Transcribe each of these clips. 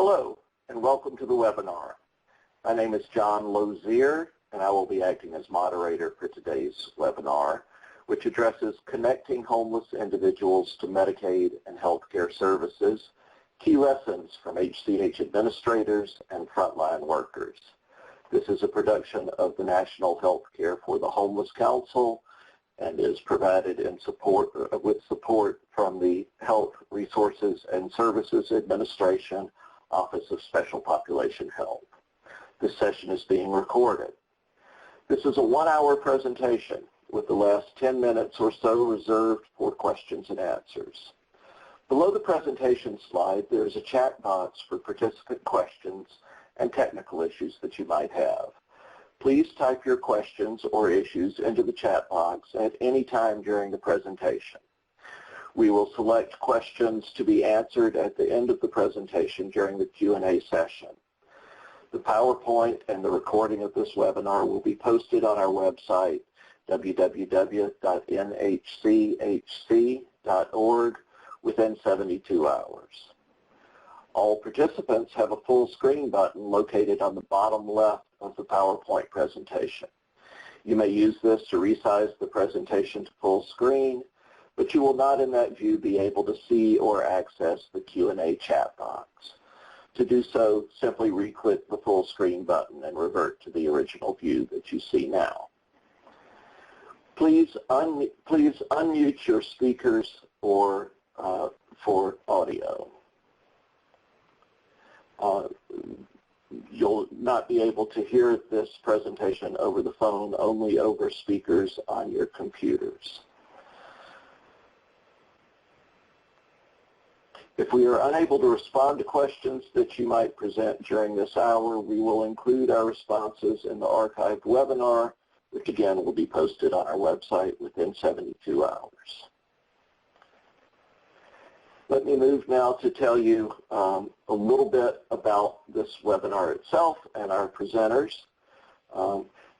Hello, and welcome to the webinar. My name is John Lozier, and I will be acting as moderator for today's webinar, which addresses connecting homeless individuals to Medicaid and healthcare services, key lessons from HCH administrators and frontline workers. This is a production of the National Healthcare for the Homeless Council and is provided in with support from the Health Resources and Services Administration, Office of Special Population Health. This session is being recorded. This is a 1-hour presentation with the last 10 minutes or so reserved for questions and answers. Below the presentation slide, there is a chat box for participant questions and technical issues that you might have. Please type your questions or issues into the chat box at any time during the presentation. We will select questions to be answered at the end of the presentation during the Q&A session. The PowerPoint and the recording of this webinar will be posted on our website, www.nhchc.org, within 72 hours. All participants have a full screen button located on the bottom left of the PowerPoint presentation. You may use this to resize the presentation to full screen, but you will not in that view be able to see or access the Q&A chat box. To do so, simply re-click the full screen button and revert to the original view that you see now. Please unmute your speakers or for audio. You'll not be able to hear this presentation over the phone, only over speakers on your computers. If we are unable to respond to questions that you might present during this hour, we will include our responses in the archived webinar, which again will be posted on our website within 72 hours. Let me move now to tell you a little bit about this webinar itself and our presenters.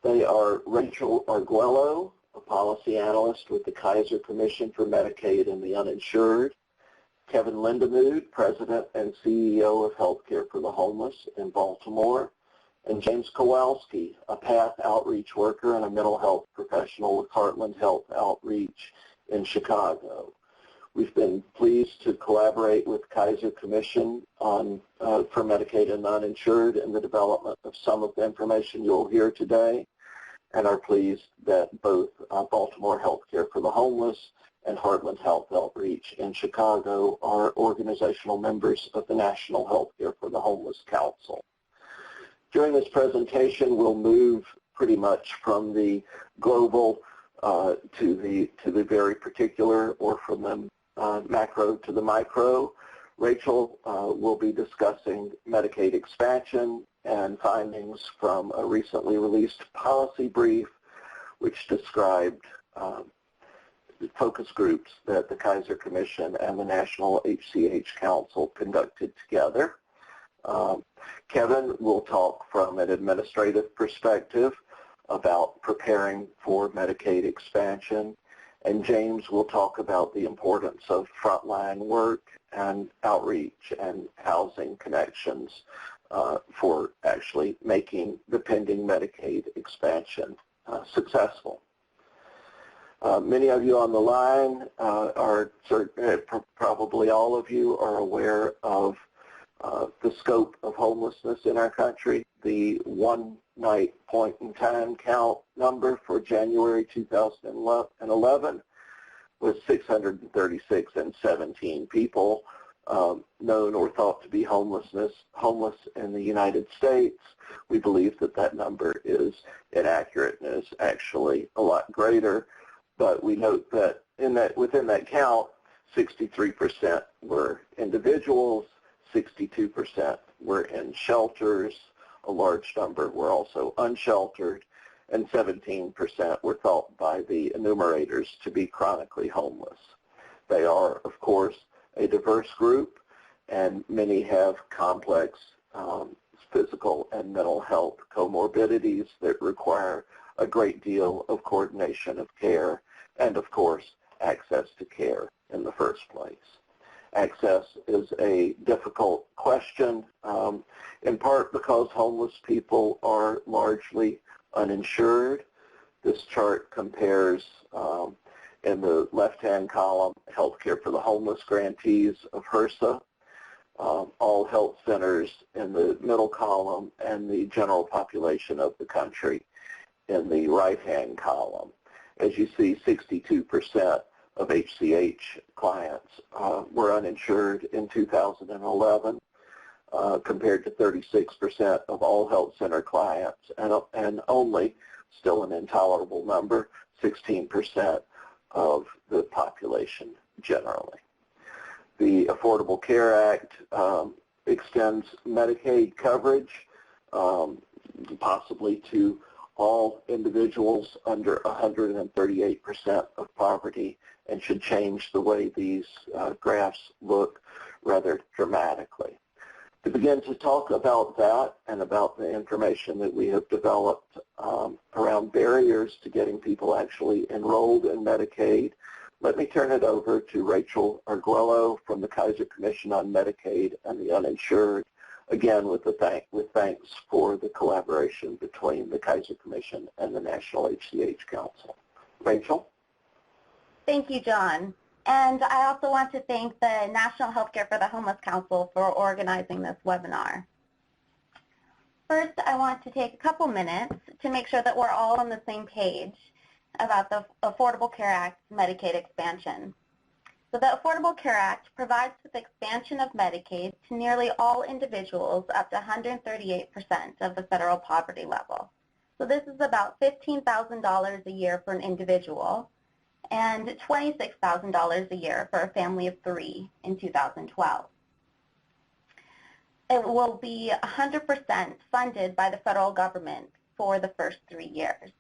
They are Rachel Arguello, a policy analyst with the Kaiser Commission for Medicaid and the Uninsured, Kevin Lindemood, President and CEO of Healthcare for the Homeless in Baltimore, and James Kowalski, a PATH outreach worker and a mental health professional with Heartland Health Outreach in Chicago. We've been pleased to collaborate with Kaiser Commission for Medicaid and Uninsured in the development of some of the information you'll hear today, and are pleased that both Baltimore Healthcare for the Homeless and Heartland Health Outreach in Chicago are organizational members of the National Healthcare for the Homeless Council. During this presentation, we'll move pretty much from the global to the very particular, or from the macro to the micro. Rachel will be discussing Medicaid expansion and findings from a recently released policy brief which described focus groups that the Kaiser Commission and the National HCH Council conducted together. Kevin will talk from an administrative perspective about preparing for Medicaid expansion, and James will talk about the importance of frontline work and outreach and housing connections for actually making the pending Medicaid expansion successful. Many of you on the line probably all of you are aware of the scope of homelessness in our country. The one-night point-in-time count number for January 2011 was 636 and 17 people known or thought to be homeless in the United States. We believe that that number is inaccurate and is actually a lot greater. But we note that within that count, 63% were individuals, 62% were in shelters, a large number were also unsheltered, and 17% were thought by the enumerators to be chronically homeless. They are, of course, a diverse group, and many have complex physical and mental health comorbidities that require a great deal of coordination of care and, of course, access to care in the first place. Access is a difficult question, in part because homeless people are largely uninsured. This chart compares, in the left-hand column, healthcare for the homeless grantees of HRSA, all health centers in the middle column, and the general population of the country in the right-hand column. As you see, 62% of HCH clients were uninsured in 2011, compared to 36% of all health center clients, and only, still an intolerable number, 16% of the population generally. The Affordable Care Act extends Medicaid coverage possibly to all individuals under 138% of poverty, and should change the way these graphs look rather dramatically. To begin to talk about that and about the information that we have developed around barriers to getting people actually enrolled in Medicaid, let me turn it over to Rachel Arguello from the Kaiser Commission on Medicaid and the Uninsured, again with thanks for the collaboration between the Kaiser Commission and the National HCH Council. Rachel? Thank you, John. And I also want to thank the National Healthcare for the Homeless Council for organizing this webinar. First, I want to take a couple minutes to make sure that we're all on the same page about the Affordable Care Act's Medicaid expansion. So the Affordable Care Act provides for the expansion of Medicaid to nearly all individuals up to 138% of the federal poverty level. So this is about $15,000 a year for an individual and $26,000 a year for a family of 3 in 2012. It will be 100% funded by the federal government for the first 3 years.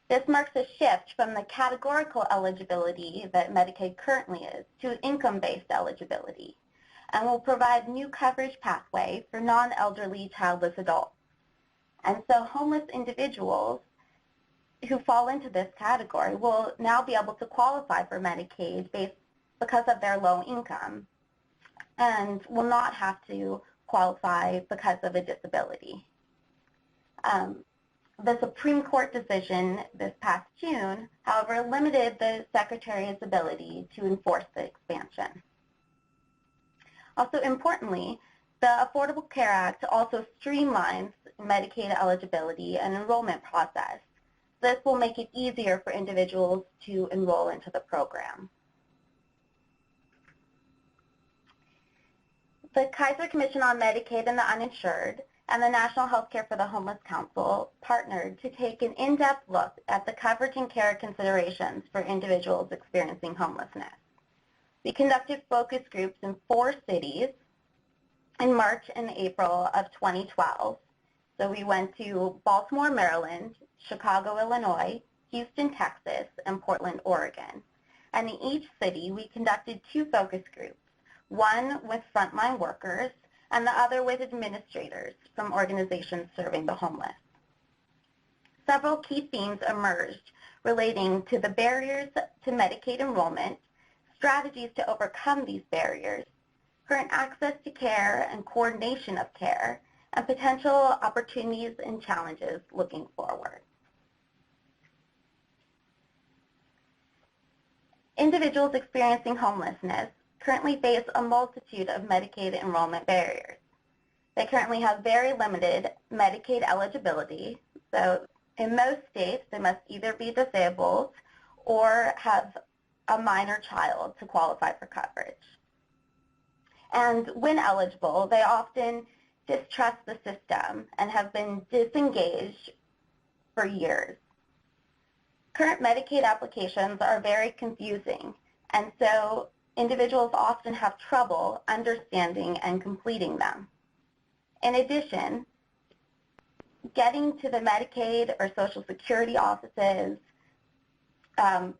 This marks a shift from the categorical eligibility that Medicaid currently is to income-based eligibility, and will provide new coverage pathway for non-elderly childless adults. And so homeless individuals who fall into this category will now be able to qualify for Medicaid because of their low income, and will not have to qualify because of a disability. The Supreme Court decision this past June, however, limited the Secretary's ability to enforce the expansion. Also importantly, the Affordable Care Act also streamlines Medicaid eligibility and enrollment process. This will make it easier for individuals to enroll into the program. The Kaiser Commission on Medicaid and the Uninsured and the National Healthcare for the Homeless Council partnered to take an in-depth look at the coverage and care considerations for individuals experiencing homelessness. We conducted focus groups in 4 cities in March and April of 2012. So we went to Baltimore, Maryland, Chicago, Illinois, Houston, Texas, and Portland, Oregon. And in each city, we conducted 2 focus groups, one with frontline workers and the other with administrators from organizations serving the homeless. Several key themes emerged relating to the barriers to Medicaid enrollment, strategies to overcome these barriers, current access to care and coordination of care, and potential opportunities and challenges looking forward. Individuals experiencing homelessness currently face a multitude of Medicaid enrollment barriers. They currently have very limited Medicaid eligibility, so in most states they must either be disabled or have a minor child to qualify for coverage. And when eligible, they often distrust the system and have been disengaged for years. Current Medicaid applications are very confusing, and so individuals often have trouble understanding and completing them. In addition, getting to the Medicaid or Social Security offices,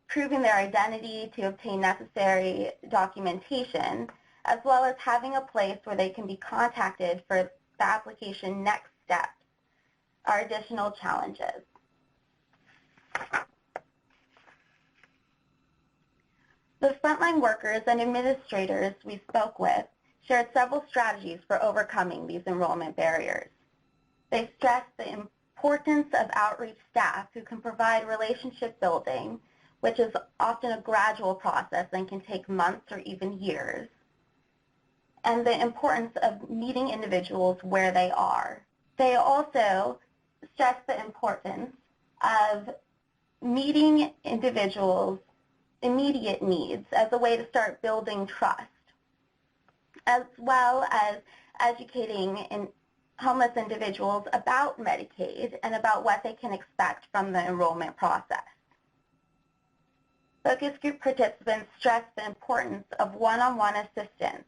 proving their identity to obtain necessary documentation, as well as having a place where they can be contacted for the application next steps, are additional challenges. The frontline workers and administrators we spoke with shared several strategies for overcoming these enrollment barriers. They stressed the importance of outreach staff who can provide relationship building, which is often a gradual process and can take months or even years, and the importance of meeting individuals where they are. They also stressed the importance of meeting individuals' immediate needs as a way to start building trust, as well as educating homeless individuals about Medicaid and about what they can expect from the enrollment process. Focus group participants stressed the importance of one-on-one assistance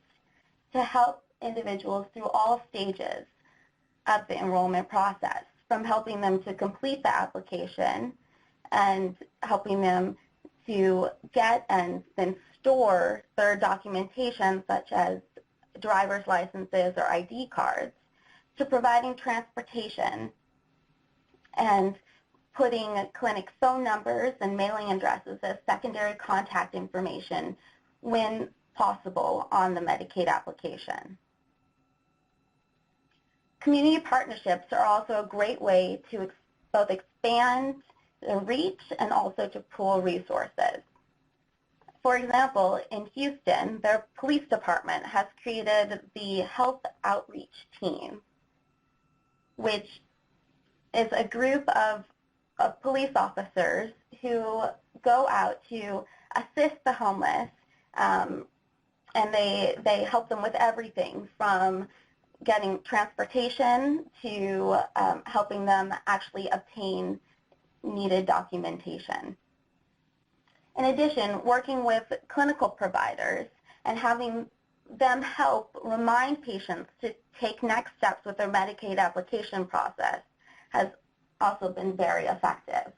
to help individuals through all stages of the enrollment process, from helping them to complete the application and helping them to get and then store their documentation such as driver's licenses or ID cards, to providing transportation and putting clinic phone numbers and mailing addresses as secondary contact information when possible on the Medicaid application. Community partnerships are also a great way to both expand the reach and also to pool resources. For example, in Houston, their police department has created the Health Outreach Team, which is a group of police officers who go out to assist the homeless, and they help them with everything from getting transportation to helping them actually obtain needed documentation. In addition, working with clinical providers and having them help remind patients to take next steps with their Medicaid application process has also been very effective.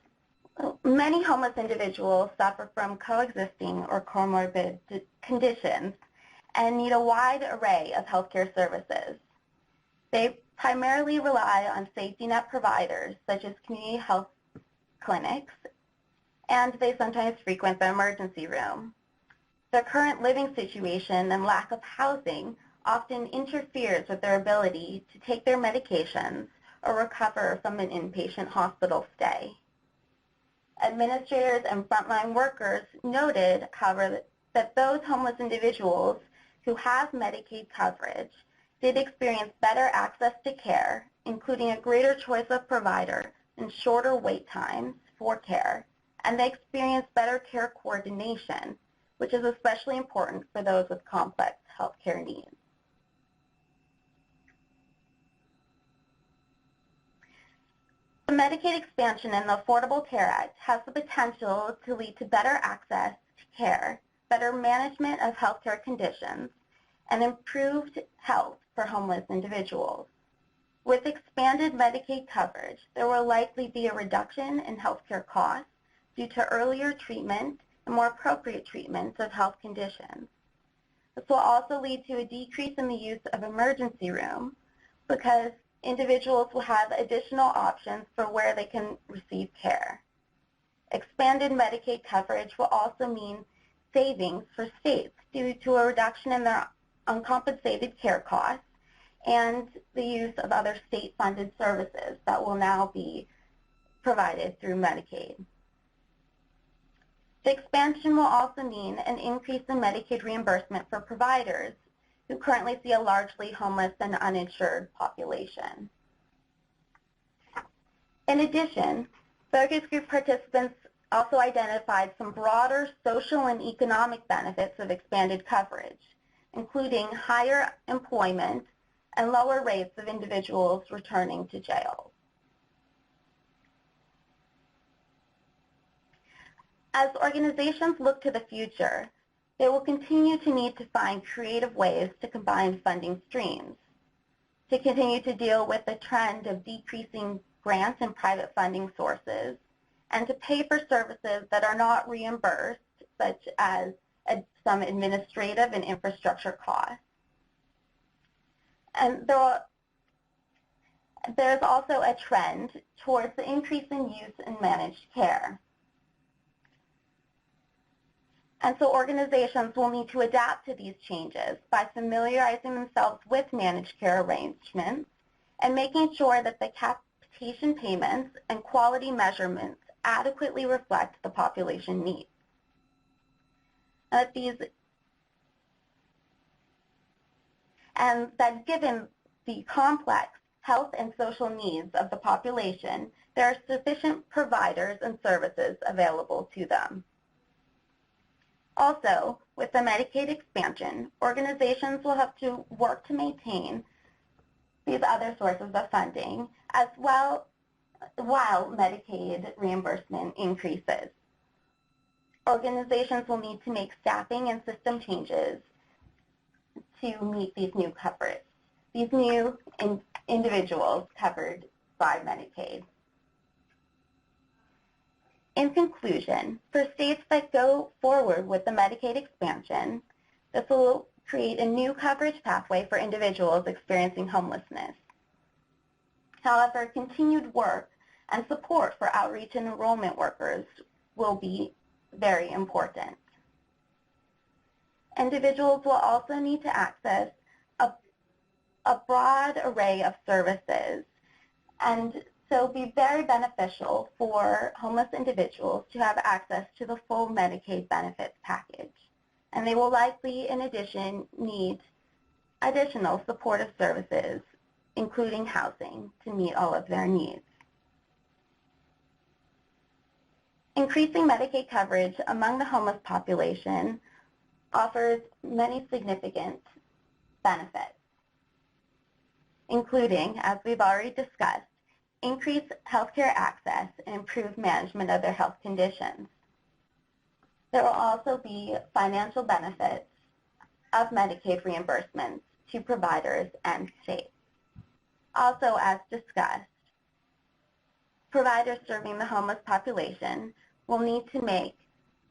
Many homeless individuals suffer from coexisting or comorbid conditions and need a wide array of healthcare services. They primarily rely on safety net providers such as community health clinics, and they sometimes frequent the emergency room. Their current living situation and lack of housing often interferes with their ability to take their medications or recover from an inpatient hospital stay. Administrators and frontline workers noted, however, that those homeless individuals who have Medicaid coverage did experience better access to care, including a greater choice of provider and shorter wait times for care, and they experience better care coordination, which is especially important for those with complex healthcare needs. The Medicaid expansion and the Affordable Care Act has the potential to lead to better access to care, better management of healthcare conditions, and improved health for homeless individuals. With expanded Medicaid coverage, there will likely be a reduction in healthcare costs due to earlier treatment and more appropriate treatments of health conditions. This will also lead to a decrease in the use of emergency room because individuals will have additional options for where they can receive care. Expanded Medicaid coverage will also mean savings for states due to a reduction in their uncompensated care costs and the use of other state-funded services that will now be provided through Medicaid. The expansion will also mean an increase in Medicaid reimbursement for providers who currently see a largely homeless and uninsured population. In addition, focus group participants also identified some broader social and economic benefits of expanded coverage, including higher employment and lower rates of individuals returning to jail. As organizations look to the future, they will continue to need to find creative ways to combine funding streams, to continue to deal with the trend of decreasing grants and private funding sources, and to pay for services that are not reimbursed, such as some administrative and infrastructure costs. And there's also a trend towards the increase in use in managed care. And so organizations will need to adapt to these changes by familiarizing themselves with managed care arrangements and making sure that the capitation payments and quality measurements adequately reflect the population needs. And that given the complex health and social needs of the population, there are sufficient providers and services available to them. Also, with the Medicaid expansion, organizations will have to work to maintain these other sources of funding as well while Medicaid reimbursement increases. Organizations will need to make staffing and system changes to meet these new coverage, these new individuals covered by Medicaid. In conclusion, for states that go forward with the Medicaid expansion, this will create a new coverage pathway for individuals experiencing homelessness. However, continued work and support for outreach and enrollment workers will be very important. Individuals will also need to access a broad array of services, and so be very beneficial for homeless individuals to have access to the full Medicaid benefits package. And they will likely, in addition, need additional supportive services, including housing, to meet all of their needs. Increasing Medicaid coverage among the homeless population offers many significant benefits, including, as we've already discussed, increased healthcare access and improved management of their health conditions. There will also be financial benefits of Medicaid reimbursements to providers and states. Also, as discussed, providers serving the homeless population will need to make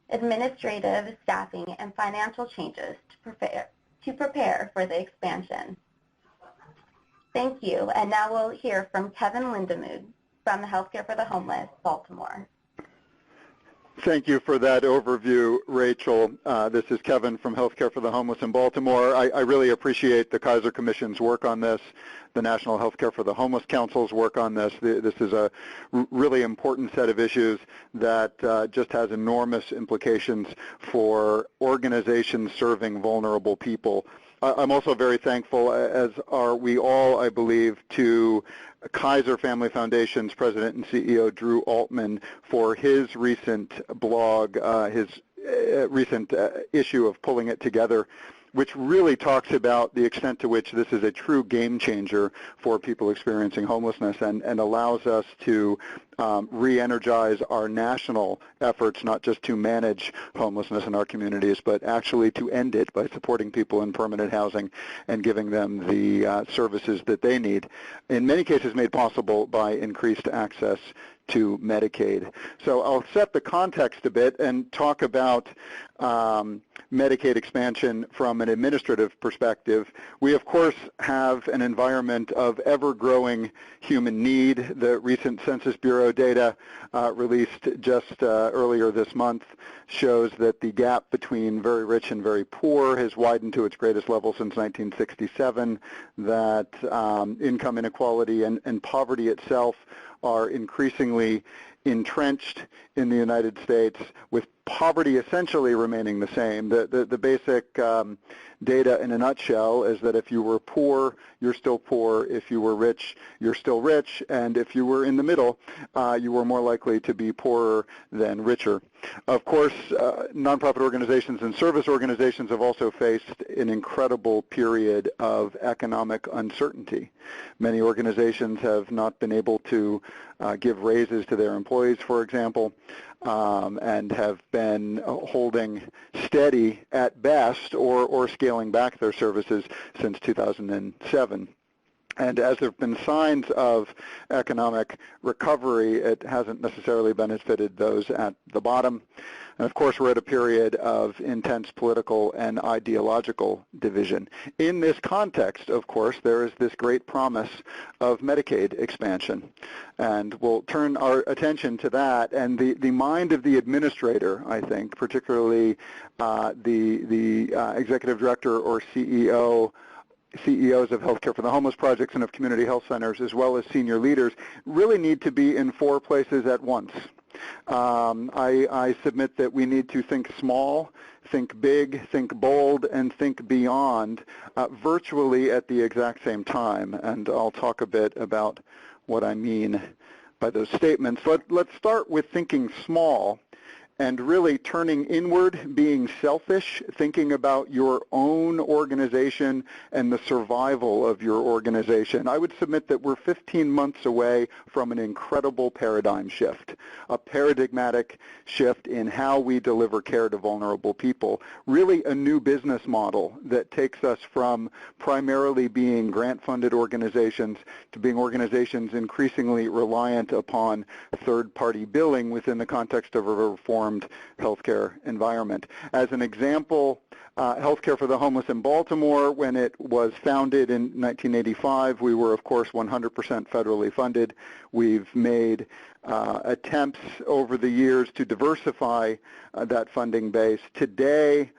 administrative, staffing, and financial changes to prepare for the expansion. Thank you, and now we'll hear from Kevin Lindemood from the Healthcare for the Homeless, Baltimore. Thank you for that overview, Rachel. This is Kevin from Healthcare for the Homeless in Baltimore. I really appreciate the Kaiser Commission's work on this, the National Healthcare for the Homeless Council's work on this. This is a really important set of issues that just has enormous implications for organizations serving vulnerable people. I'm also very thankful, as are we all, I believe, to Kaiser Family Foundation's President and CEO Drew Altman for his recent blog, his recent issue of Pulling It Together, which really talks about the extent to which this is a true game changer for people experiencing homelessness and allows us to re-energize our national efforts, not just to manage homelessness in our communities, but actually to end it by supporting people in permanent housing and giving them the services that they need, in many cases made possible by increased access to Medicaid. So I'll set the context a bit and talk about Medicaid expansion from an administrative perspective. We, of course, have an environment of ever-growing human need. The recent Census Bureau data released just earlier this month shows that the gap between very rich and very poor has widened to its greatest level since 1967, that income inequality and poverty itself are increasingly entrenched in the United States, with poverty essentially remaining the same. The basic data in a nutshell is that if you were poor, you're still poor. If you were rich, you're still rich. And if you were in the middle, you were more likely to be poorer than richer. Of course, nonprofit organizations and service organizations have also faced an incredible period of economic uncertainty. Many organizations have not been able to give raises to their employees, for example, and have been holding steady at best or scaling back their services since 2007. And as there have been signs of economic recovery, it hasn't necessarily benefited those at the bottom. And of course, we're at a period of intense political and ideological division. In this context, of course, there is this great promise of Medicaid expansion. And we'll turn our attention to that. And the mind of the administrator, I think, particularly the executive director or CEOs of Healthcare for the Homeless projects and of community health centers, as well as senior leaders, really need to be in 4 places at once. I submit that we need to think small, think big, think bold, and think beyond virtually at the exact same time. And I'll talk a bit about what I mean by those statements. Let's start with thinking small and really turning inward, being selfish, thinking about your own organization and the survival of your organization. I would submit that we're 15 months away from an incredible paradigm shift, a paradigmatic shift in how we deliver care to vulnerable people, really a new business model that takes us from primarily being grant-funded organizations to being organizations increasingly reliant upon third-party billing within the context of a reformed healthcare environment. As an example, Healthcare for the Homeless in Baltimore, when it was founded in 1985, we were, of course, 100% federally funded. We've made attempts over the years to diversify that funding base. Today,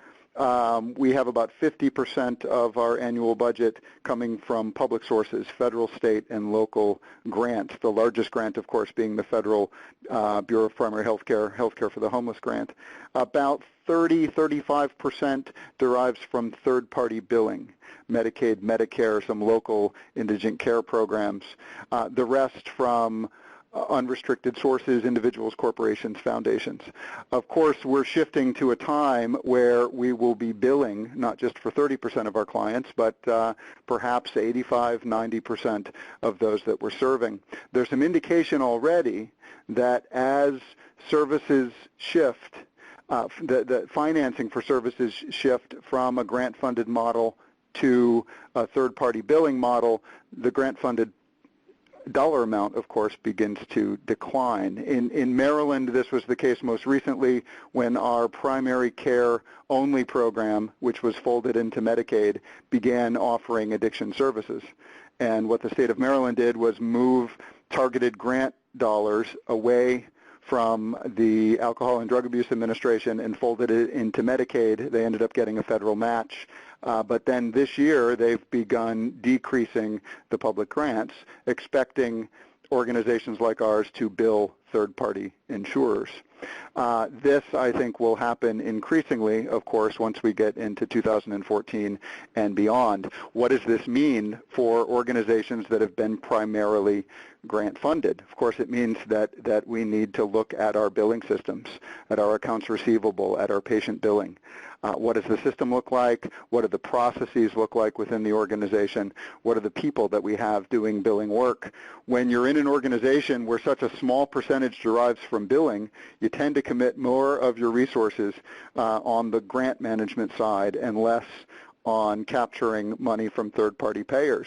we have about 50% of our annual budget coming from public sources, federal, state, and local grants. The largest grant, of course, being the federal Bureau of Primary Health Care, Healthcare for the Homeless grant. About 35% derives from third-party billing, Medicaid, Medicare, some local indigent care programs. The rest from unrestricted sources, individuals, corporations, foundations. Of course, we're shifting to a time where we will be billing not just for 30% of our clients, but perhaps 85, 90% of those that we're serving. There's some indication already that as services shift, the financing for services shift from a grant-funded model to a third-party billing model, the grant-funded dollar amount, of course, begins to decline. In Maryland, this was the case most recently when our primary care only program, which was folded into Medicaid, began offering addiction services. And what the state of Maryland did was move targeted grant dollars away from the Alcohol and Drug Abuse Administration and folded it into Medicaid. They ended up getting a federal match. But then this year, they've begun decreasing the public grants, expecting organizations like ours to bill third-party insurers. This, I think, will happen increasingly, of course, once we get into 2014 and beyond. What does this mean for organizations that have been primarily grant-funded? Of course, it means that we need to look at our billing systems, at our accounts receivable, at our patient billing. What does the system look like? What do the processes look like within the organization? What are the people that we have doing billing work? When you're in an organization where such a small percentage derives from billing, you tend to commit more of your resources on the grant management side and less on capturing money from third-party payers.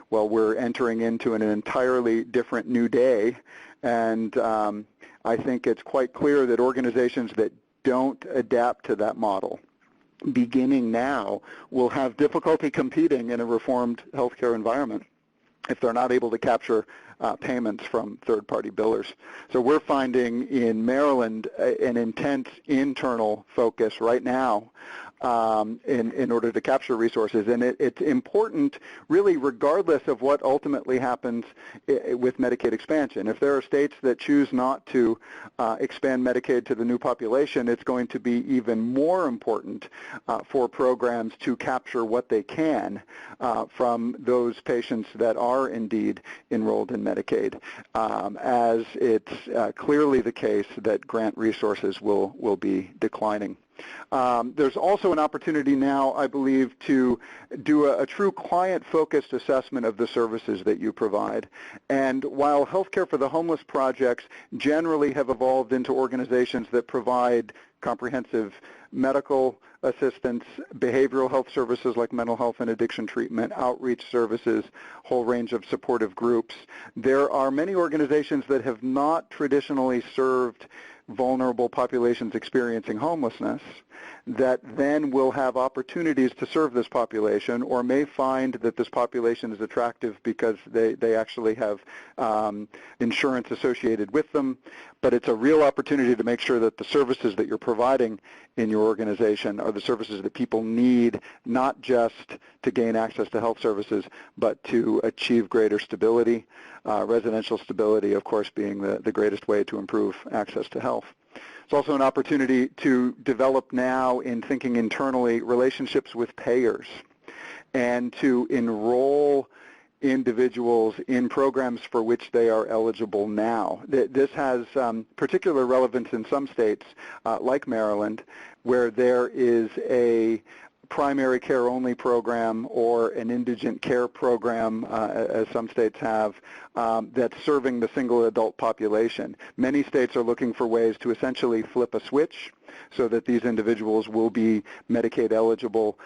Well, we're entering into an entirely different new day, and I think it's quite clear that organizations that don't adapt to that model, beginning now, will have difficulty competing in a reformed healthcare environment if they're not able to capture payments from third-party billers. So we're finding in Maryland an intense internal focus right now in order to capture resources. And it's important, really, regardless of what ultimately happens with Medicaid expansion. If there are states that choose not to expand Medicaid to the new population, it's going to be even more important for programs to capture what they can from those patients that are indeed enrolled in Medicaid, as it's clearly the case that grant resources will be declining. There's also an opportunity now, I believe, to do a true client-focused assessment of the services that you provide. And while Healthcare for the Homeless projects generally have evolved into organizations that provide comprehensive medical assistance, behavioral health services like mental health and addiction treatment, outreach services, whole range of supportive groups, there are many organizations that have not traditionally served vulnerable populations experiencing homelessness that then will have opportunities to serve this population, or may find that this population is attractive because they actually have insurance associated with them. But it's a real opportunity to make sure that the services that you're providing in your organization are the services that people need, not just to gain access to health services, but to achieve greater stability, residential stability, of course, being the greatest way to improve access to health. It's also an opportunity to develop now, in thinking internally, relationships with payers and to enroll individuals in programs for which they are eligible now. This has particular relevance in some states, like Maryland, where there is a primary care only program or an indigent care program, as some states have, that's serving the single adult population. Many states are looking for ways to essentially flip a switch so that these individuals will be Medicaid eligible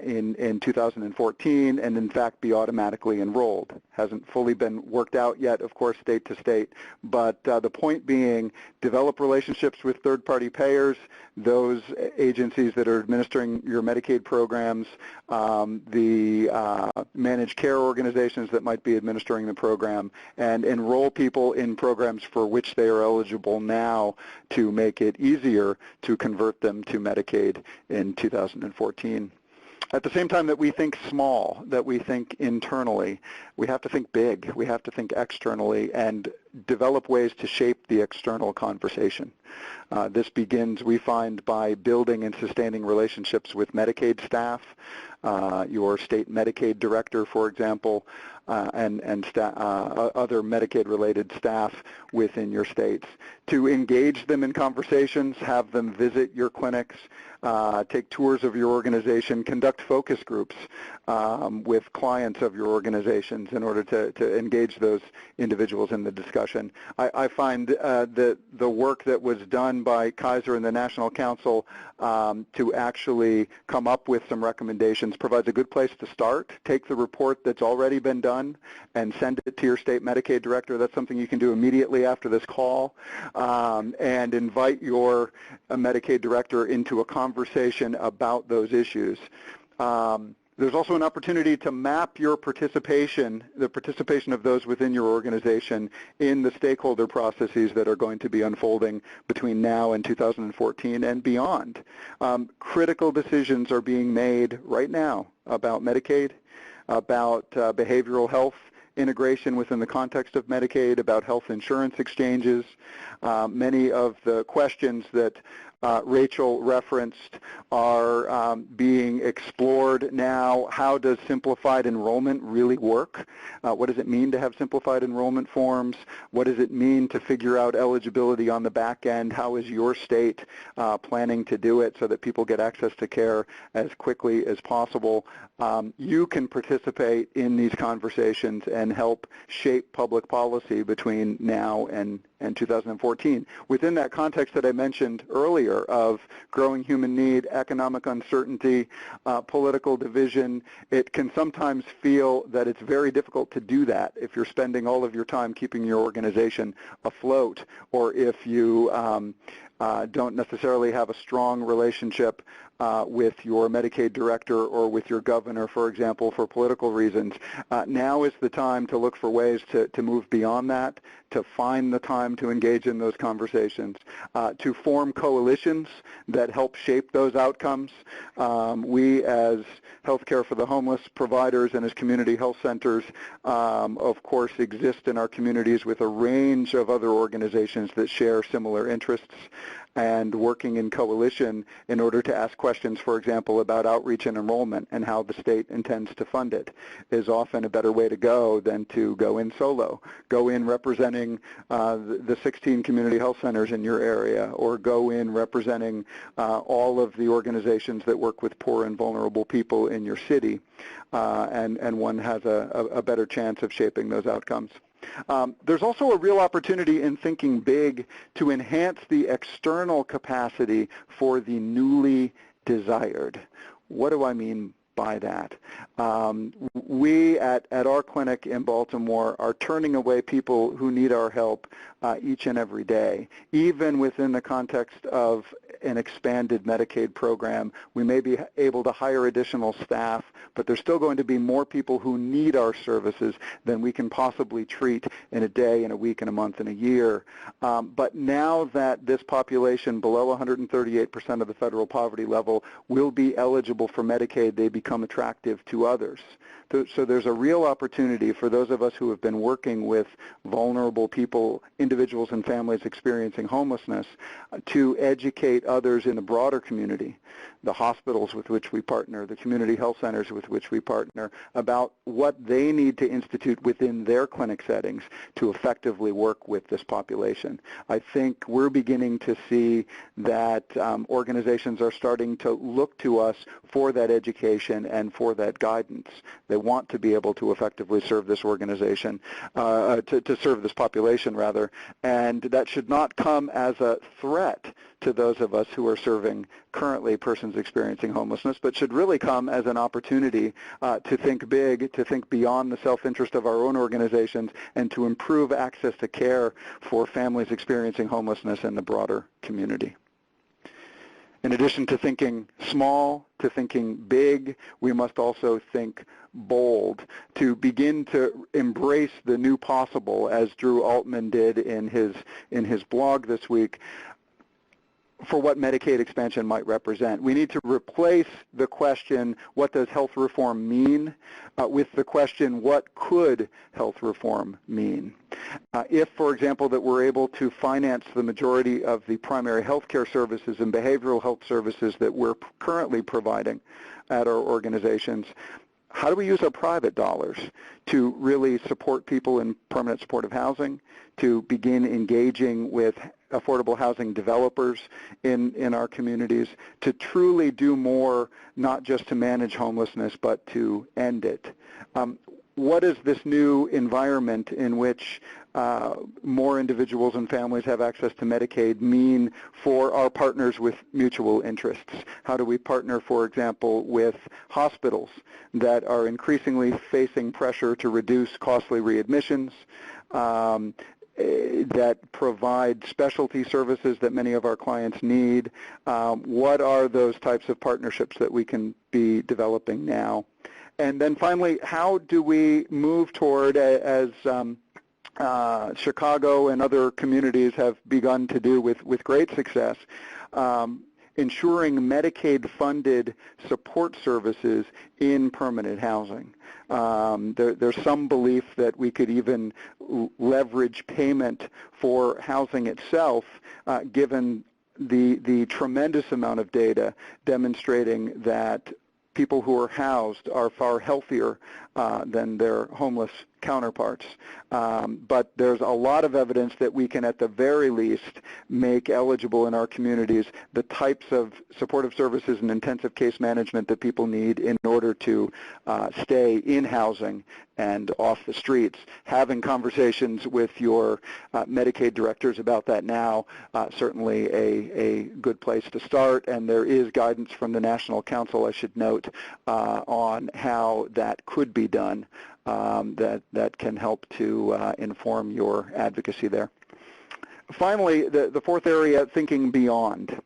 in 2014 and in fact be automatically enrolled. Hasn't fully been worked out yet, of course, state to state, but the point being, develop relationships with third-party payers, those agencies that are administering your Medicaid programs, the managed care organizations that might be administering the program, and enroll people in programs for which they are eligible now to make it easier to convert them to Medicaid in 2014. At the same time that we think small, that we think internally, we have to think big. We have to think externally and develop ways to shape the external conversation. This begins, we find, by building and sustaining relationships with Medicaid staff, your state Medicaid director, for example, and other Medicaid-related staff within your states, to engage them in conversations, have them visit your clinics, take tours of your organization, conduct focus groups with clients of your organizations in order to engage those individuals in the discussion. I find that the work that was done by Kaiser and the National Council to actually come up with some recommendations provides a good place to start. Take the report that's already been done and send it to your state Medicaid director. That's something you can do immediately after this call, and invite your Medicaid director into a conversation about those issues. There's also an opportunity to map your participation, the participation of those within your organization in the stakeholder processes that are going to be unfolding between now and 2014 and beyond. Critical decisions are being made right now about Medicaid, about behavioral health integration within the context of Medicaid, about health insurance exchanges. Many of the questions that Rachel referenced are being explored now. How does simplified enrollment really work? What does it mean to have simplified enrollment forms? What does it mean to figure out eligibility on the back end? How is your state planning to do it so that people get access to care as quickly as possible? You can participate in these conversations and help shape public policy between now and 2014. Within that context that I mentioned earlier of growing human need, economic uncertainty, political division, it can sometimes feel that it's very difficult to do that if you're spending all of your time keeping your organization afloat, or if you don't necessarily have a strong relationship with your Medicaid director or with your governor, for example, for political reasons. Now is the time to look for ways to move beyond that, to find the time to engage in those conversations, to form coalitions that help shape those outcomes. We, as Healthcare for the Homeless providers and as community health centers, of course, exist in our communities with a range of other organizations that share similar interests. and working in coalition in order to ask questions, for example, about outreach and enrollment and how the state intends to fund it is often a better way to go than to go in solo. Go in representing the 16 community health centers in your area, or go in representing all of the organizations that work with poor and vulnerable people in your city, and one has a better chance of shaping those outcomes. There's also a real opportunity in thinking big to enhance the external capacity for the newly desired. What do I mean by that? We at our clinic in Baltimore are turning away people who need our help each and every day. Even within the context of an expanded Medicaid program, we may be able to hire additional staff, but there's still going to be more people who need our services than we can possibly treat in a day, in a week, in a month, in a year. But now that this population below 138% of the federal poverty level will be eligible for Medicaid, they become attractive to others. So there's a real opportunity for those of us who have been working with vulnerable people, individuals and families experiencing homelessness, to educate others in the broader community, the hospitals with which we partner, the community health centers with which we partner, about what they need to institute within their clinic settings to effectively work with this population. I think we're beginning to see that organizations are starting to look to us for that education and for that guidance. They want to be able to effectively serve this organization, to serve this population, rather, and that should not come as a threat to those of us who are serving currently persons experiencing homelessness, but should really come as an opportunity to think big, to think beyond the self-interest of our own organizations, and to improve access to care for families experiencing homelessness in the broader community. In addition to thinking small, to thinking big, we must also think bold, to begin to embrace the new possible, as Drew Altman did in his blog this week, for what Medicaid expansion might represent. We need to replace the question, what does health reform mean, with the question, what could health reform mean? If, for example, that we're able to finance the majority of the primary health care services and behavioral health services that we're currently providing at our organizations, how do we use our private dollars to really support people in permanent supportive housing, to begin engaging with affordable housing developers in our communities, to truly do more, not just to manage homelessness, but to end it? What is this new environment in which more individuals and families have access to Medicaid mean for our partners with mutual interests? How do we partner, for example, with hospitals that are increasingly facing pressure to reduce costly readmissions, that provide specialty services that many of our clients need? What are those types of partnerships that we can be developing now? And then finally, how do we move toward, as Chicago and other communities have begun to do with great success, ensuring Medicaid-funded support services in permanent housing? There's some belief that we could even leverage payment for housing itself, given the tremendous amount of data demonstrating that people who are housed are far healthier than their homeless counterparts. But there's a lot of evidence that we can, at the very least, make eligible in our communities the types of supportive services and intensive case management that people need in order to stay in housing and off the streets. Having conversations with your Medicaid directors about that now, certainly a good place to start, and there is guidance from the National Council, I should note, on how that could be done, that can help to inform your advocacy there. Finally, the fourth area, thinking beyond.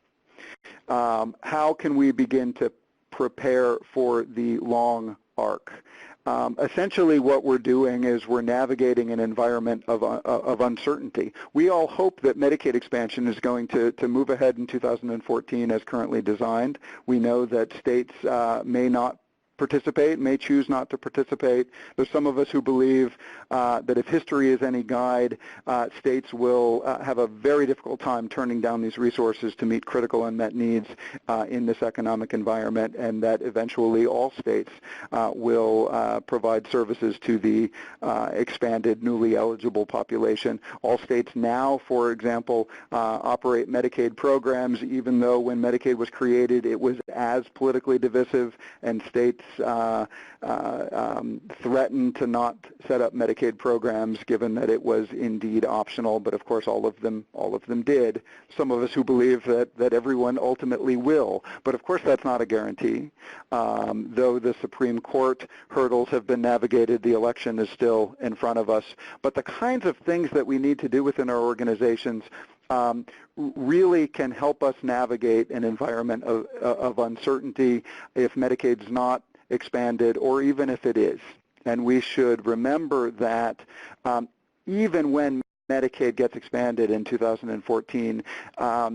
How can we begin to prepare for the long arc? Essentially what we're doing is we're navigating an environment of uncertainty. We all hope that Medicaid expansion is going to move ahead in 2014 as currently designed. We know that states may not participate, may choose not to participate. There's some of us who believe that if history is any guide, states will have a very difficult time turning down these resources to meet critical unmet needs in this economic environment, and that eventually all states will provide services to the expanded, newly eligible population. All states now, for example, operate Medicaid programs, even though when Medicaid was created, it was as politically divisive, and states threatened to not set up Medicaid programs, given that it was indeed optional. But of course, all of them did. Some of us who believe that everyone ultimately will, but of course, that's not a guarantee. Though the Supreme Court hurdles have been navigated, the election is still in front of us. But the kinds of things that we need to do within our organizations really can help us navigate an environment of uncertainty if Medicaid's not expanded, or even if it is. And we should remember that even when Medicaid gets expanded in 2014,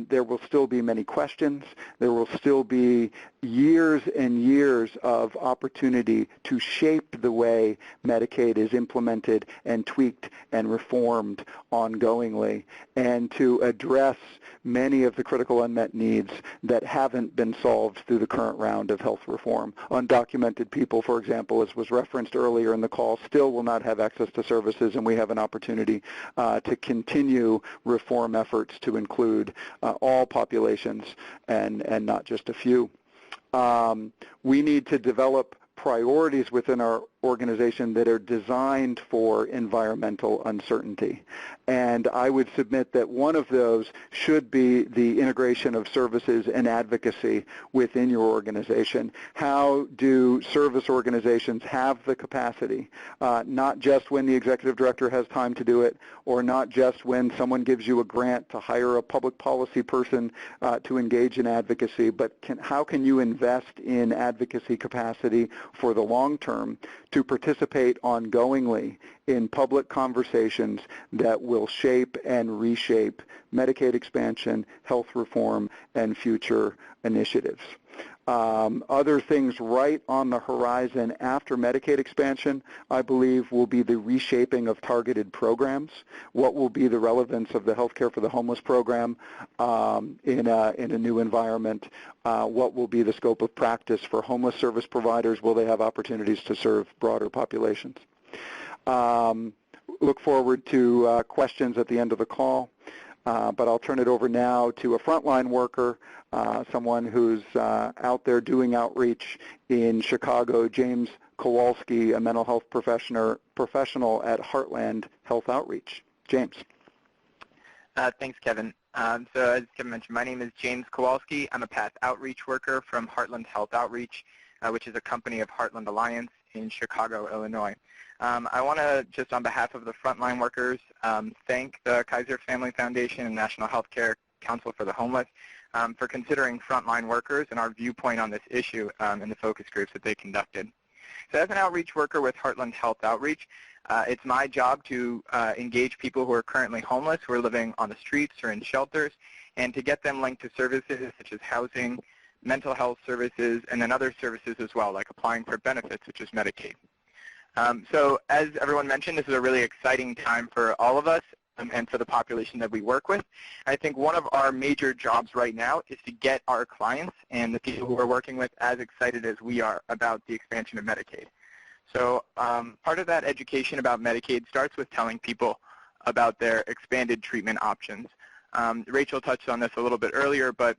there will still be many questions. There will still be years and years of opportunity to shape the way Medicaid is implemented and tweaked and reformed ongoingly, and to address many of the critical unmet needs that haven't been solved through the current round of health reform. Undocumented people, for example, as was referenced earlier in the call, still will not have access to services, and we have an opportunity to continue reform efforts to include all populations and not just a few. We need to develop priorities within our organization that are designed for environmental uncertainty. And I would submit that one of those should be the integration of services and advocacy within your organization. How do service organizations have the capacity, not just when the executive director has time to do it, or not just when someone gives you a grant to hire a public policy person to engage in advocacy, but how can you invest in advocacy capacity for the long term to participate ongoingly in public conversations that will shape and reshape Medicaid expansion, health reform, and future initiatives. Other things right on the horizon after Medicaid expansion, I believe, will be the reshaping of targeted programs. What will be the relevance of the Healthcare for the Homeless program in a new environment? What will be the scope of practice for homeless service providers? Will they have opportunities to serve broader populations? Look forward to questions at the end of the call. But I'll turn it over now to a frontline worker, someone who's out there doing outreach in Chicago, James Kowalski, a mental health professional at Heartland Health Outreach. James. Thanks, Kevin. So as Kevin mentioned, my name is James Kowalski. I'm a PATH outreach worker from Heartland Health Outreach, which is a company of Heartland Alliance in Chicago, Illinois. I want to, just on behalf of the frontline workers, thank the Kaiser Family Foundation and National Healthcare Council for the Homeless for considering frontline workers and our viewpoint on this issue in the focus groups that they conducted. So as an outreach worker with Heartland Health Outreach, it's my job to engage people who are currently homeless, who are living on the streets or in shelters, and to get them linked to services such as housing, mental health services, and then other services as well, like applying for benefits, such as Medicaid. So as everyone mentioned, this is a really exciting time for all of us and for the population that we work with. I think one of our major jobs right now is to get our clients and the people who we're working with as excited as we are about the expansion of Medicaid. So part of that education about Medicaid starts with telling people about their expanded treatment options. Rachel touched on this a little bit earlier, but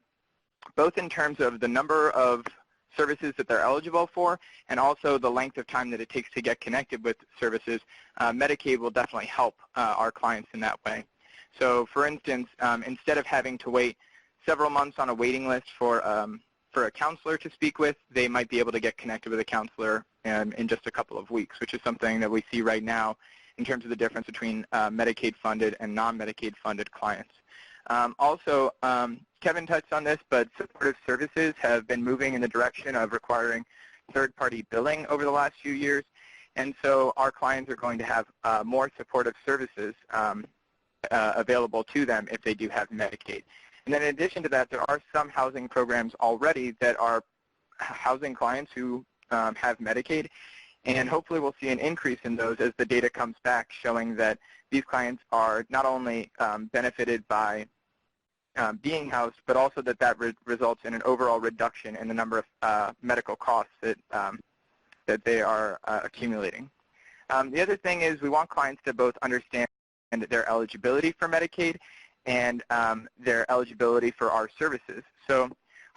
both in terms of the number of services that they're eligible for and also the length of time that it takes to get connected with services, Medicaid will definitely help our clients in that way. So for instance, instead of having to wait several months on a waiting list for a counselor to speak with, they might be able to get connected with a counselor in just a couple of weeks, which is something that we see right now in terms of the difference between Medicaid funded and non-Medicaid funded clients. Also, Kevin touched on this, but supportive services have been moving in the direction of requiring third-party billing over the last few years, and so our clients are going to have more supportive services available to them if they do have Medicaid. And then in addition to that, there are some housing programs already that are housing clients who have Medicaid. And hopefully we'll see an increase in those as the data comes back showing that these clients are not only benefited by being housed, but also that results in an overall reduction in the number of medical costs that they are accumulating. The other thing is we want clients to both understand their eligibility for Medicaid and their eligibility for our services. So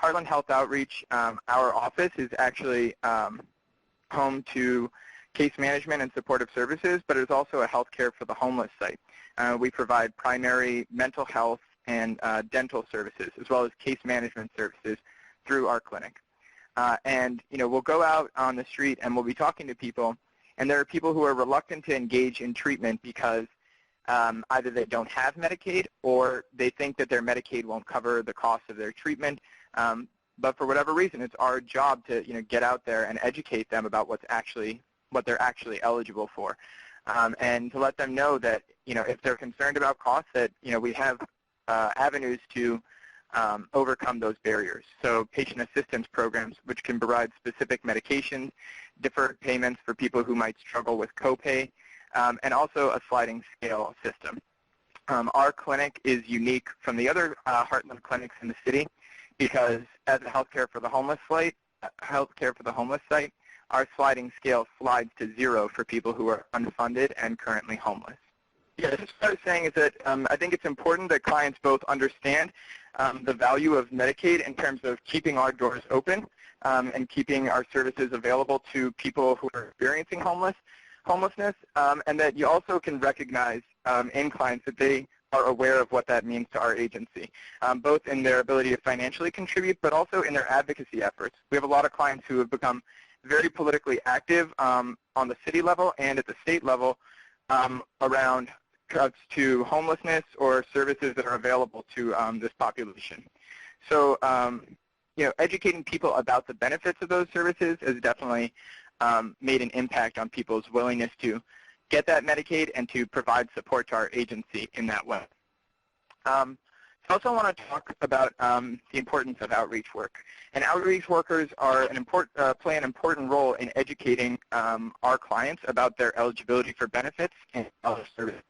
Heartland Health Outreach, our office is actually home to case management and supportive services, but it is also a healthcare for the homeless site. We provide primary mental health and dental services, as well as case management services through our clinic. And we'll go out on the street and we'll be talking to people, and there are people who are reluctant to engage in treatment because either they don't have Medicaid or they think that their Medicaid won't cover the cost of their treatment. But for whatever reason, it's our job to get out there and educate them about what they're actually eligible for, and to let them know that if they're concerned about costs, that we have avenues to overcome those barriers. So patient assistance programs, which can provide specific medications, deferred payments for people who might struggle with copay, and also a sliding scale system. Our clinic is unique from the other Heartland clinics in the city because as a healthcare for the homeless site, our sliding scale slides to 0 for people who are unfunded and currently homeless. Yeah, just what I was saying is that I think it's important that clients both understand the value of Medicaid in terms of keeping our doors open and keeping our services available to people who are experiencing homelessness, and that you also can recognize in clients that they are aware of what that means to our agency, both in their ability to financially contribute, but also in their advocacy efforts. We have a lot of clients who have become very politically active on the city level and at the state level around cuts to homelessness or services that are available to this population. So, educating people about the benefits of those services has definitely made an impact on people's willingness to get that Medicaid and to provide support to our agency in that way. I also want to talk about the importance of outreach work. And outreach workers are play an important role in educating our clients about their eligibility for benefits and other services.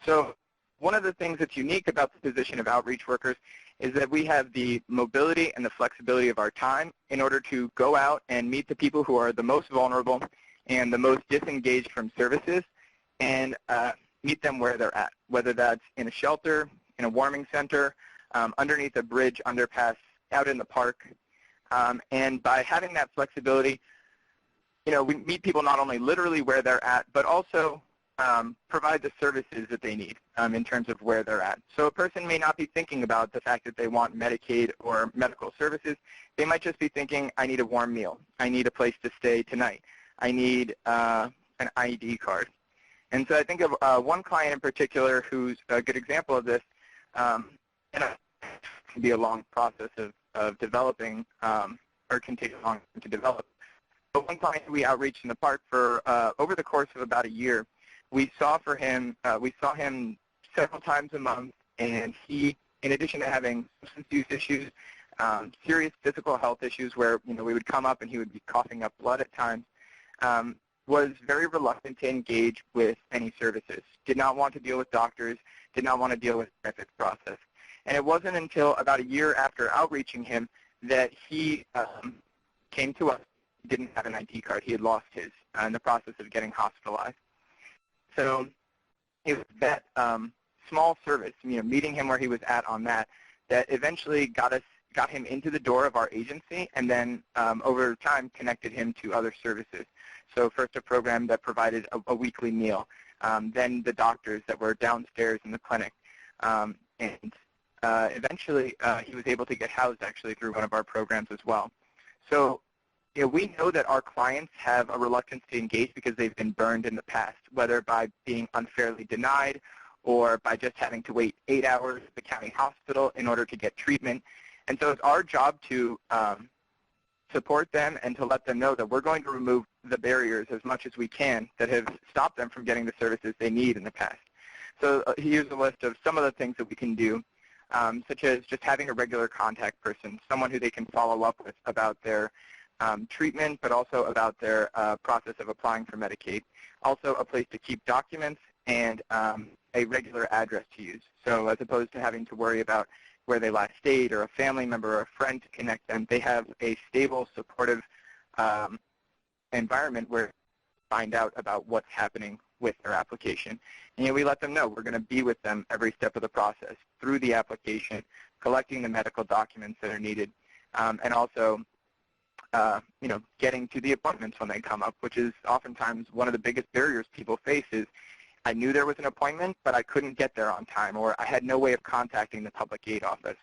So one of the things that's unique about the position of outreach workers is that we have the mobility and the flexibility of our time in order to go out and meet the people who are the most vulnerable and the most disengaged from services and meet them where they're at, whether that's in a shelter, in a warming center, underneath a bridge, underpass, out in the park. And by having that flexibility, we meet people not only literally where they're at, but also provide the services that they need in terms of where they're at. So a person may not be thinking about the fact that they want Medicaid or medical services. They might just be thinking, I need a warm meal. I need a place to stay tonight. I need an ID card. And so I think of one client in particular who's a good example of this, and it can be a long process of developing or can take a long time to develop. But one client we outreached in the park for over the course of about a year. We saw him several times a month, and he, in addition to having substance use issues, serious physical health issues where we would come up and he would be coughing up blood at times, was very reluctant to engage with any services, did not want to deal with doctors, did not want to deal with the benefits process. And it wasn't until about a year after outreaching him that he came to us. He didn't have an ID card. He had lost his in the process of getting hospitalized. So it was that small service, meeting him where he was at on that eventually got him into the door of our agency, and then over time connected him to other services. So first a program that provided a weekly meal, then the doctors that were downstairs in the clinic, and eventually he was able to get housed actually through one of our programs as well. So we know that our clients have a reluctance to engage because they've been burned in the past, whether by being unfairly denied or by just having to wait 8 hours at the county hospital in order to get treatment. And so it's our job to support them and to let them know that we're going to remove the barriers as much as we can that have stopped them from getting the services they need in the past. So here's a list of some of the things that we can do, such as just having a regular contact person, someone who they can follow up with about their treatment, but also about their process of applying for Medicaid. Also a place to keep documents and a regular address to use. So as opposed to having to worry about where they last stayed or a family member or a friend to connect them, they have a stable, supportive environment where they find out about what's happening with their application. And we let them know we're going to be with them every step of the process through the application, collecting the medical documents that are needed, and also getting to the appointments when they come up, which is oftentimes one of the biggest barriers people face is I knew there was an appointment, but I couldn't get there on time, or I had no way of contacting the public aid office.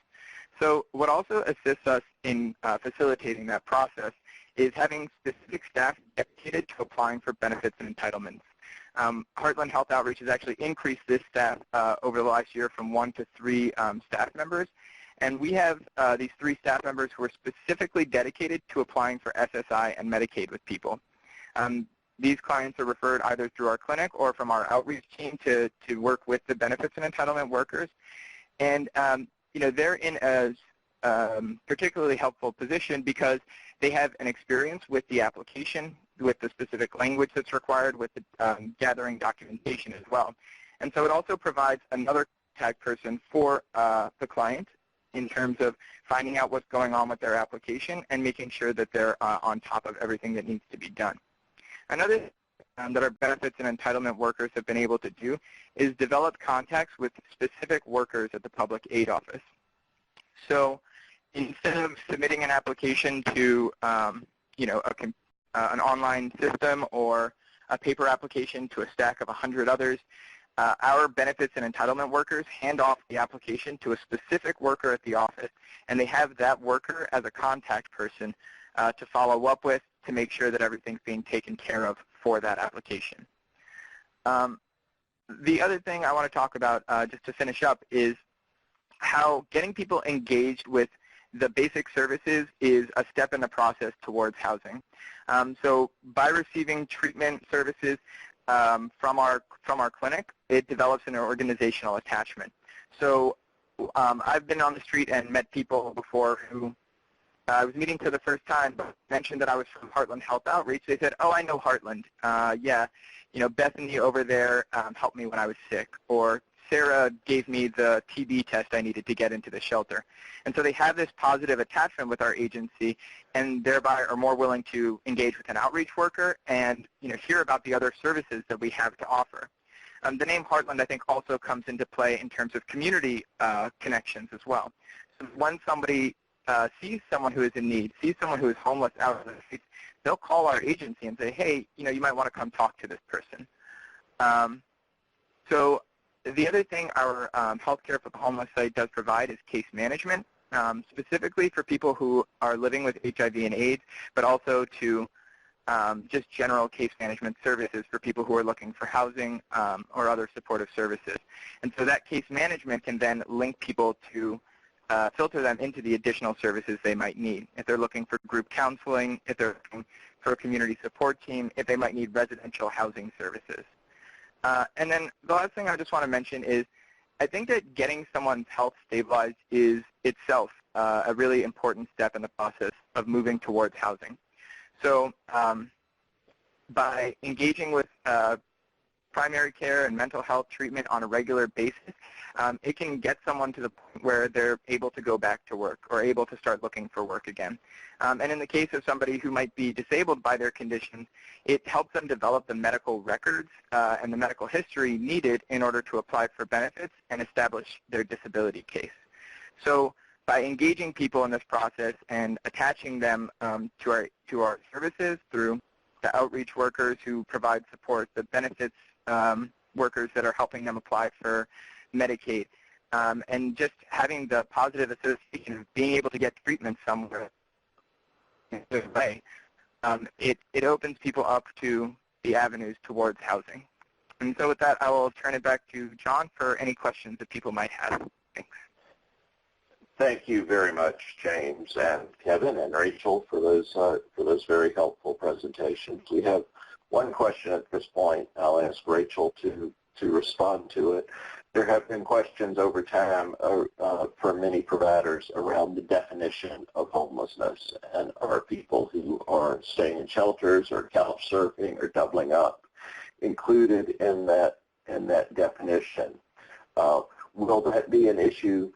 So what also assists us in facilitating that process is having specific staff dedicated to applying for benefits and entitlements. Heartland Health Outreach has actually increased this staff over the last year from 1 to 3 staff members. And we have these 3 staff members who are specifically dedicated to applying for SSI and Medicaid with people. These clients are referred either through our clinic or from our outreach team to work with the benefits and entitlement workers. And they're in a particularly helpful position because they have an experience with the application, with the specific language that's required, with the gathering documentation as well. And so it also provides another contact person for the client in terms of finding out what's going on with their application and making sure that they're on top of everything that needs to be done. Another thing that our benefits and entitlement workers have been able to do is develop contacts with specific workers at the public aid office. So instead of submitting an application to an online system or a paper application to a stack of 100 others, our benefits and entitlement workers hand off the application to a specific worker at the office, and they have that worker as a contact person to follow up with to make sure that everything's being taken care of for that application. The other thing I want to talk about just to finish up is how getting people engaged with the basic services is a step in the process towards housing. So by receiving treatment services from our clinic, it develops an organizational attachment. So I've been on the street and met people before who I was meeting for the first time, but mentioned that I was from Heartland Health Outreach. They said, "Oh, I know Heartland. Yeah, Bethany over there helped me when I was sick," or Sarah gave me the TB test I needed to get into the shelter. And so they have this positive attachment with our agency and thereby are more willing to engage with an outreach worker and hear about the other services that we have to offer. The name Heartland, I think, also comes into play in terms of community connections as well. So when somebody sees someone who is in need, sees someone who is homeless out on the streets, they'll call our agency and say, hey, you might want to come talk to this person. So the other thing our Healthcare for the Homeless site does provide is case management, specifically for people who are living with HIV and AIDS, but also to just general case management services for people who are looking for housing or other supportive services. And so that case management can then link people to filter them into the additional services they might need. If they're looking for group counseling, if they're looking for a community support team, if they might need residential housing services. And then the last thing I just want to mention is I think that getting someone's health stabilized is itself a really important step in the process of moving towards housing. So by engaging with primary care and mental health treatment on a regular basis, it can get someone to the point where they're able to go back to work or able to start looking for work again. And in the case of somebody who might be disabled by their conditions, it helps them develop the medical records and the medical history needed in order to apply for benefits and establish their disability case. So by engaging people in this process and attaching them to our services through the outreach workers who provide support, the benefits workers that are helping them apply for Medicaid, and just having the positive association of being able to get treatment somewhere in a good way, it opens people up to the avenues towards housing. And so with that, I will turn it back to John for any questions that people might have. Thanks. Thank you very much, James and Kevin and Rachel, for those very helpful presentations. We have one question at this point. I'll ask Rachel to to respond to it. There have been questions over time for many providers around the definition of homelessness, and are people who are staying in shelters or couch surfing or doubling up included in that definition? Will that be an issue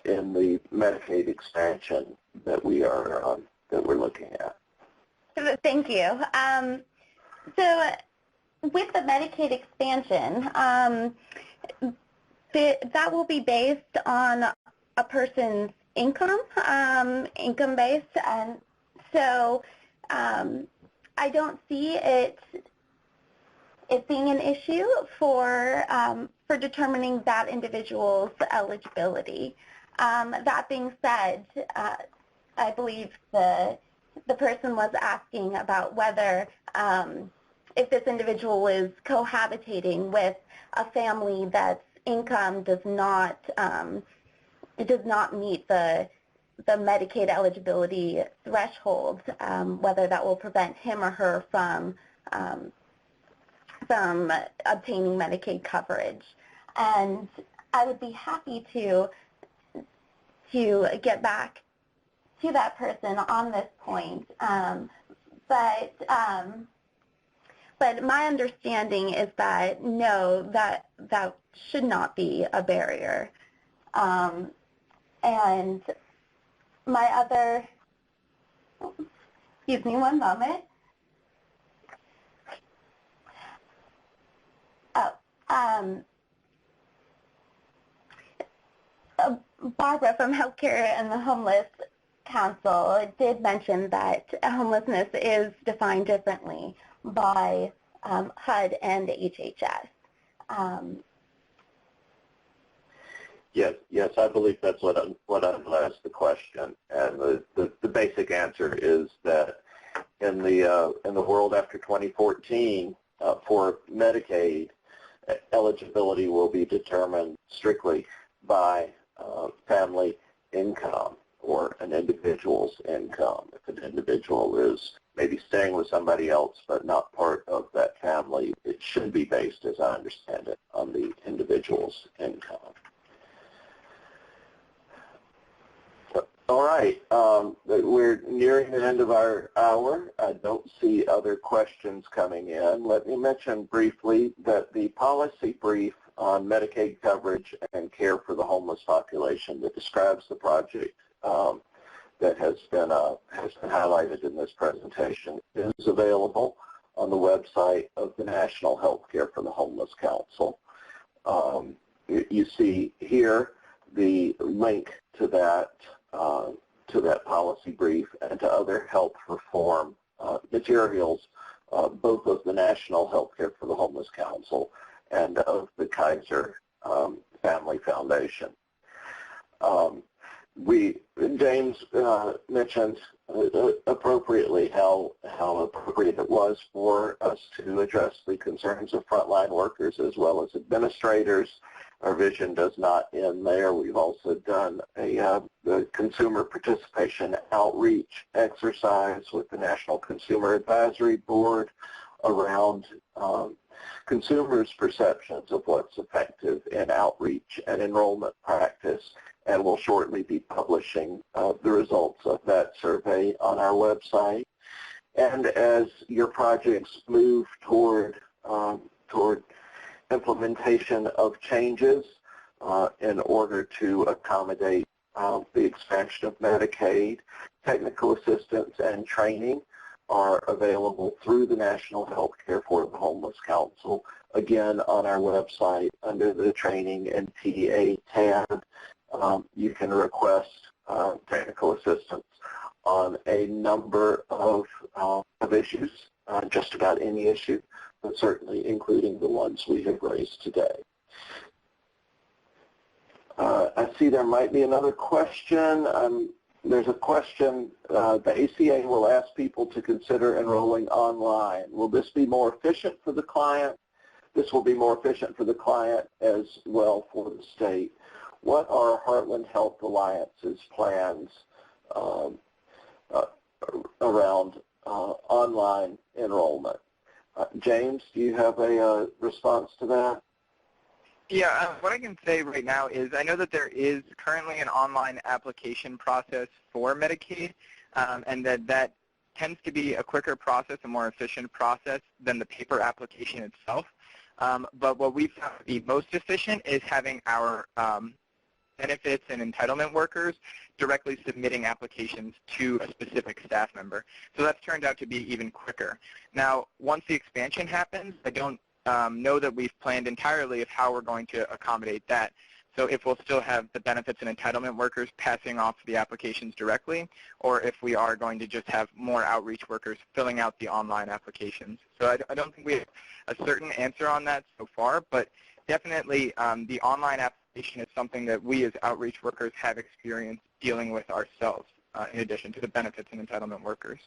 in the Medicaid expansion that we're looking at? Thank you. So with the Medicaid expansion, that will be based on a person's income, income-based, and so I don't see it being an issue for determining that individual's eligibility. That being said, I believe the person was asking about whether if this individual is cohabitating with a family that's income does not meet the Medicaid eligibility threshold, whether that will prevent him or her from obtaining Medicaid coverage. And I would be happy to get back to that person on this point, but my understanding is that no, that should not be a barrier. And my other, excuse me one moment. Barbara from Healthcare and the Homeless Council did mention that homelessness is defined differently by HUD and HHS. Yes, I believe that's what underlies the question, and the basic answer is that in the world after 2014, for Medicaid, eligibility will be determined strictly by family income or an individual's income. If an individual is maybe staying with somebody else but not part of that family, it should be based, as I understand it, on the individual's income. All right, we're nearing the end of our hour. I don't see other questions coming in. Let me mention briefly that the policy brief on Medicaid coverage and care for the homeless population that describes the project that has been highlighted in this presentation is available on the website of the National Healthcare for the Homeless Council. You see here the link to that policy brief and to other health reform materials, both of the National Healthcare for the Homeless Council and of the Kaiser Family Foundation. James mentioned appropriately how appropriate it was for us to address the concerns of frontline workers as well as administrators. Our vision does not end there. We've also done the consumer participation outreach exercise with the National Consumer Advisory Board around consumers' perceptions of what's effective in outreach and enrollment practice, and we'll shortly be publishing the results of that survey on our website. And as your projects move toward implementation of changes in order to accommodate the expansion of Medicaid, technical assistance and training are available through the National Healthcare for the Homeless Council, again on our website under the Training and TA tab. You can request technical assistance on a number of issues, just about any issue, but certainly including the ones we have raised today. I see there might be another question. There's a question, the ACA will ask people to consider enrolling online. Will this be more efficient for the client? This will be more efficient for the client as well for the state. What are Heartland Health Alliance's plans around online enrollment? James, do you have a response to that? Yeah, what I can say right now is I know that there is currently an online application process for Medicaid, and that tends to be a quicker process, a more efficient process than the paper application itself. But what we found to be most efficient is having our benefits and entitlement workers directly submitting applications to a specific staff member. So that's turned out to be even quicker. Now, once the expansion happens, I don't know that we've planned entirely of how we're going to accommodate that. So if we'll still have the benefits and entitlement workers passing off the applications directly, or if we are going to just have more outreach workers filling out the online applications. So I don't think we have a certain answer on that so far, but definitely the online application is something that we as outreach workers have experience dealing with ourselves, in addition to the benefits and entitlement workers.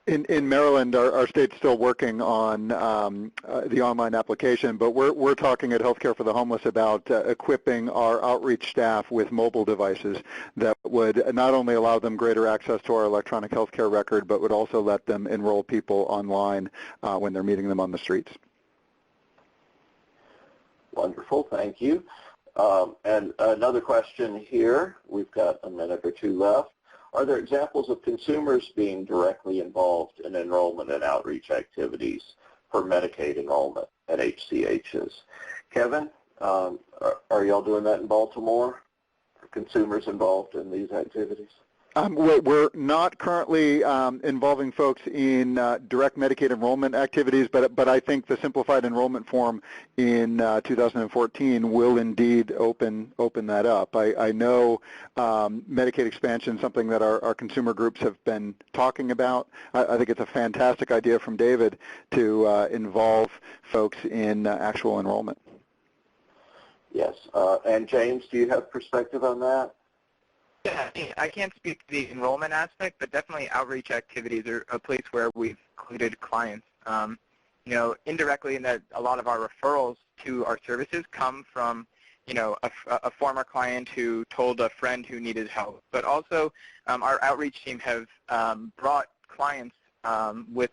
In Maryland, our state's still working on the online application, but we're talking at Healthcare for the Homeless about equipping our outreach staff with mobile devices that would not only allow them greater access to our electronic healthcare record, but would also let them enroll people online when they're meeting them on the streets. Wonderful, thank you. And another question here, we've got a minute or two left. Are there examples of consumers being directly involved in enrollment and outreach activities for Medicaid enrollment at HCHs? Kevin, are y'all doing that in Baltimore? Are consumers involved in these activities? We're not currently involving folks in direct Medicaid enrollment activities, but I think the simplified enrollment form in 2014 will indeed open that up. I know Medicaid expansion is something that our consumer groups have been talking about. I think it's a fantastic idea from David to involve folks in actual enrollment. Yes, and James, do you have perspective on that? Yeah, I can't speak to the enrollment aspect, but definitely outreach activities are a place where we've included clients. You know, indirectly in that a lot of our referrals to our services come from, you know, a former client who told a friend who needed help. But also our outreach team have brought clients with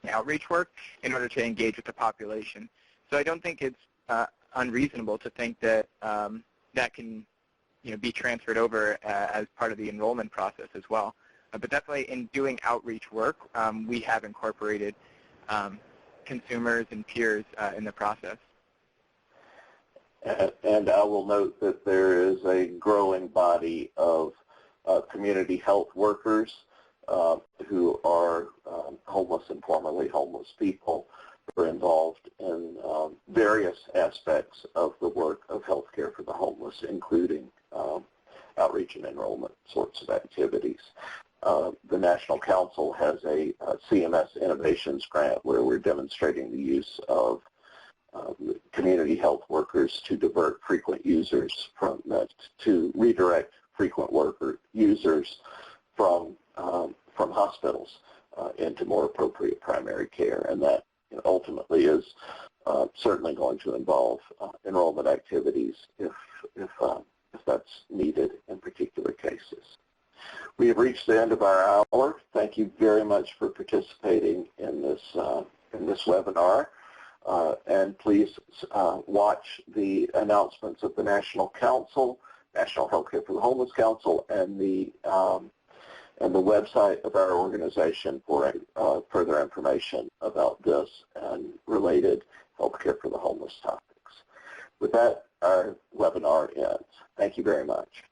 outreach work in order to engage with the population. So I don't think it's unreasonable to think that that can be transferred over as part of the enrollment process as well. But definitely in doing outreach work, we have incorporated consumers and peers in the process. And I will note that there is a growing body of community health workers who are homeless and formerly homeless people who are involved in various aspects of the work of healthcare for the homeless, including outreach and enrollment sorts of activities. The National Council has a CMS Innovations Grant where we're demonstrating the use of community health workers to divert frequent users from to redirect frequent worker users from hospitals into more appropriate primary care, and that ultimately is certainly going to involve enrollment activities if that's needed in particular cases. We have reached the end of our hour. Thank you very much for participating in this webinar. And please watch the announcements of the National Council, National Healthcare for the Homeless Council, and the website of our organization for further information about this and related healthcare for the homeless topics. With that, our webinar ends. Thank you very much.